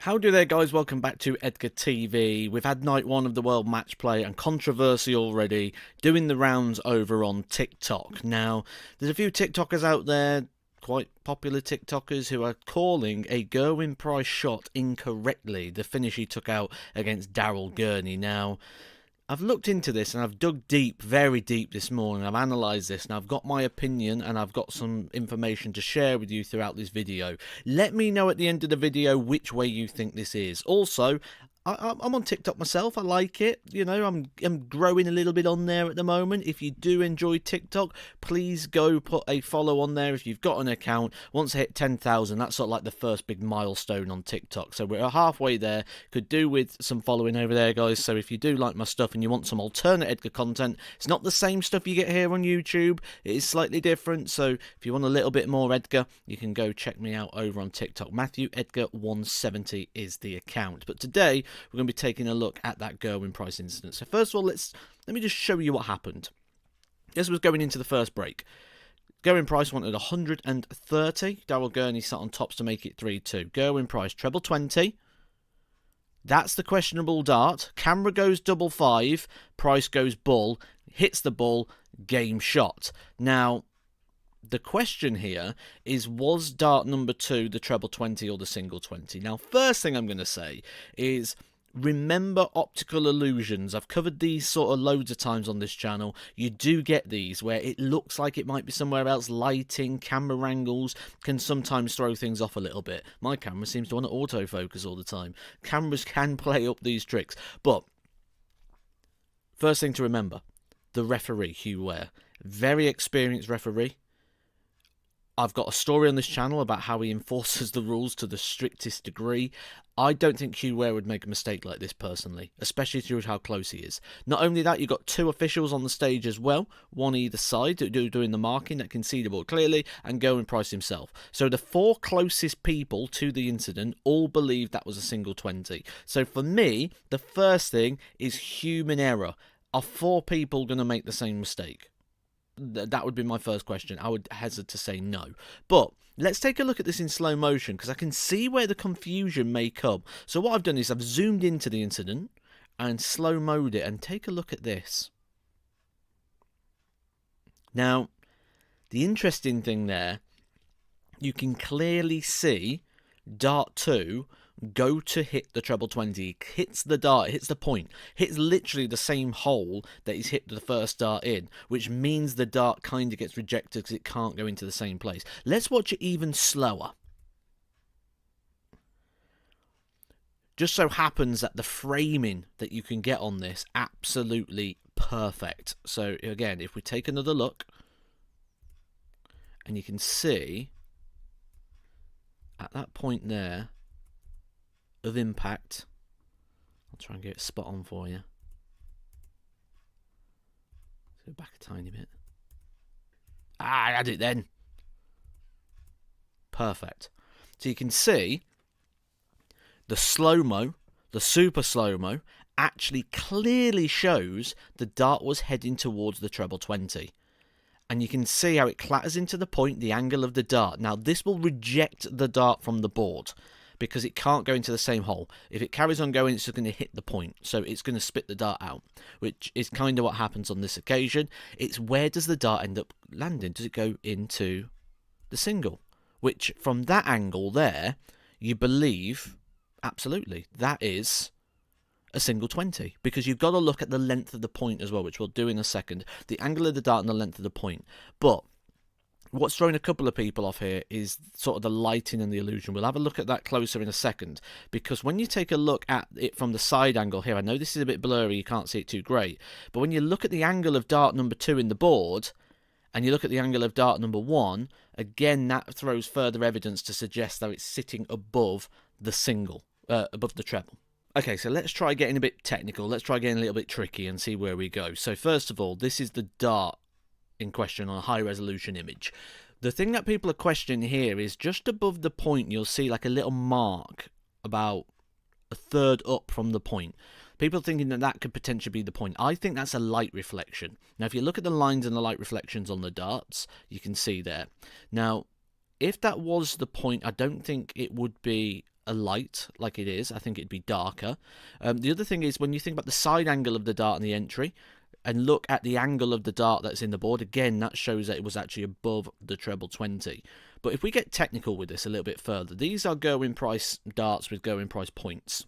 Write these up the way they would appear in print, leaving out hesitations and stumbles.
Howdy there, guys. Welcome back to Edgar TV. We've had night one of the World Matchplay and controversy already doing the rounds over on TikTok. Now, there's a few TikTokers out there, quite popular TikTokers, who are calling a Gerwyn Price shot incorrectly, the finish he took out against Daryl Gurney. Now, I've looked into this and I've dug deep, very deep this morning. I've analysed this and I've got my opinion and I've got some information to share with you throughout this video. Let me know at the end of the video which way you think this is. Also, I'm on TikTok myself. I like it. You know, I'm growing a little bit on there at the moment. If you do enjoy TikTok, please go put a follow on there if you've got an account. Once I hit 10,000, that's sort of like the first big milestone on TikTok. So we're halfway there. Could do with some following over there, guys. So if you do like my stuff and you want some alternate Edgar content, it's not the same stuff you get here on YouTube. It is slightly different. So if you want a little bit more Edgar, you can go check me out over on TikTok. Matthew Edgar 170 is the account. But today, we're going to be taking a look at that Gerwyn Price incident. So first of all, let me just show you what happened. This was going into the first break. Gerwyn Price wanted 130. Daryl Gurney sat on tops to make it 3-2. Gerwyn Price treble 20. That's the questionable dart. Camera goes double 5. Price goes bull. Hits the bull. Game shot. Now, the question here is, was dart number 2 the treble 20 or the single 20? Now, first thing I'm going to say is, remember optical illusions. I've covered these sort of loads of times on this channel. You do get these where it looks like it might be somewhere else. Lighting, camera angles can sometimes throw things off a little bit. My camera seems to want to autofocus all the time. Cameras can play up these tricks. But first thing to remember, the referee, Hugh Ware. Very experienced referee. I've got a story on this channel about how he enforces the rules to the strictest degree. I don't think Hugh Ware would make a mistake like this personally, especially through how close he is. Not only that, you've got 2 officials on the stage as well, one either side doing the marking that can see the ball clearly, and Gerwyn Price himself. So the 4 closest people to the incident all believe that was a single 20. So for me, the first thing is human error. Are 4 people going to make the same mistake? That would be my first question. I would hesitate to say no. But let's take a look at this in slow motion, because I can see where the confusion may come. So what I've done is I've zoomed into the incident and slow-moed it, and take a look at this. Now, the interesting thing there, you can clearly see dart 2 go to hit the treble 20, hits the dart, hits the point, hits literally the same hole that he's hit the first dart in, which means the dart kind of gets rejected because it can't go into the same place. Let's watch it even slower. Just so happens that the framing that you can get on this, absolutely perfect. So again, if we take another look, and you can see at that point there of impact, I'll try and get it spot on for you. Let's go back a tiny bit. I had it then. Perfect. So you can see the slow-mo, the super slow-mo, actually clearly shows the dart was heading towards the treble 20. And you can see how it clatters into the point, the angle of the dart. Now, this will reject the dart from the board, because it can't go into the same hole. If it carries on going, it's just going to hit the point. So it's going to spit the dart out, which is kind of what happens on this occasion. It's where does the dart end up landing? Does it go into the single? Which, from that angle there, you believe, absolutely, that is a single 20. Because you've got to look at the length of the point as well, which we'll do in a second. The angle of the dart and the length of the point. But what's thrown a couple of people off here is sort of the lighting and the illusion. We'll have a look at that closer in a second, because when you take a look at it from the side angle here, I know this is a bit blurry, you can't see it too great, but when you look at the angle of dart number 2 in the board, and you look at the angle of dart number 1, again, that throws further evidence to suggest that it's sitting above the single, above the treble. Okay, so let's try getting a bit technical, let's try getting a little bit tricky and see where we go. So first of all, this is the dart in question on a high resolution image. The thing that people are questioning here is just above the point you'll see like a little mark about a third up from the point. People are thinking that that could potentially be the point. I think that's a light reflection. Now if you look at the lines and the light reflections on the darts, you can see there. Now if that was the point, I don't think it would be a light like it is. I think it'd be darker. The other thing is, when you think about the side angle of the dart and the entry, and look at the angle of the dart that's in the board, again, that shows that it was actually above the treble 20. But if we get technical with this a little bit further, these are Gerwyn price darts with Gerwyn price points.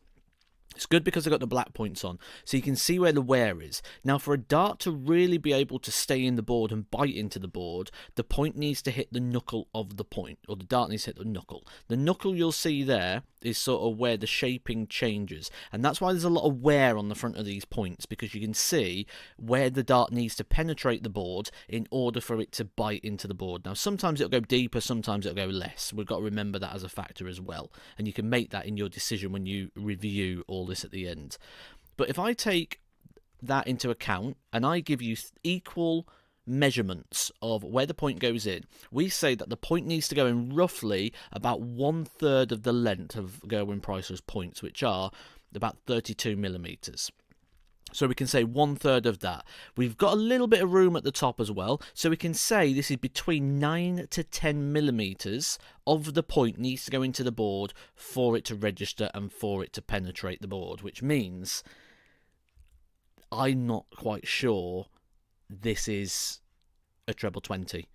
It's good because they've got the black points on, so you can see where the wear is. Now, for a dart to really be able to stay in the board and bite into the board, the point needs to hit the knuckle of the point, or the dart needs to hit the knuckle. The knuckle you'll see there is sort of where the shaping changes, and that's why there's a lot of wear on the front of these points, because you can see where the dart needs to penetrate the board in order for it to bite into the board. Now, sometimes it'll go deeper, sometimes it'll go less. We've got to remember that as a factor as well, and you can make that in your decision when you review all this at the end. But if I take that into account and I give you equal measurements of where the point goes in, we say that the point needs to go in roughly about 1/3 of the length of Gerwyn Price's points, which are about 32 millimeters. So we can say 1/3 of that. We've got a little bit of room at the top as well, so we can say this is between 9 to 10 millimeters of the point needs to go into the board for it to register and for it to penetrate the board, which means I'm not quite sure this is a treble 20.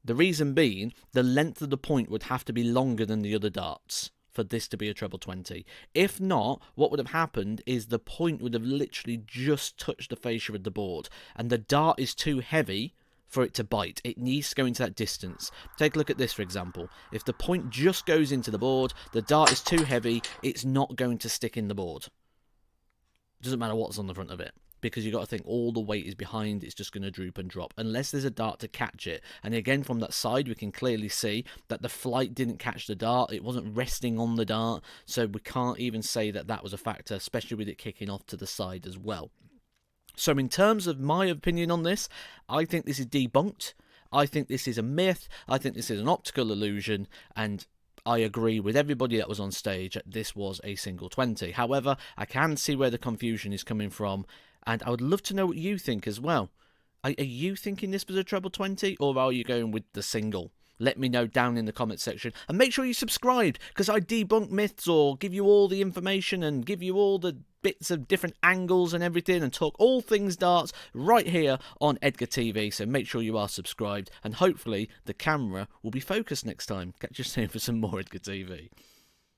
The reason being, the length of the point would have to be longer than the other darts for this to be a treble 20. If not, what would have happened is the point would have literally just touched the fascia of the board, and the dart is too heavy for it to bite. It needs to go into that distance. Take a look at this, for example. If the point just goes into the board, the dart is too heavy, it's not going to stick in the board. It doesn't matter what's on the front of it, because you've got to think all the weight is behind, it's just going to droop and drop, unless there's a dart to catch it. And again, from that side, we can clearly see that the flight didn't catch the dart, it wasn't resting on the dart, so we can't even say that that was a factor, especially with it kicking off to the side as well. So in terms of my opinion on this, I think this is debunked, I think this is a myth, I think this is an optical illusion, and I agree with everybody that was on stage that this was a single 20. However, I can see where the confusion is coming from, and I would love to know what you think as well. Are you thinking this was a treble 20, or are you going with the single? Let me know down in the comment section, and make sure you subscribe, because I debunk myths or give you all the information and give you all the bits of different angles and everything, and talk all things darts right here on Edgar TV. So make sure you are subscribed, and hopefully the camera will be focused next time. Catch you soon for some more Edgar TV.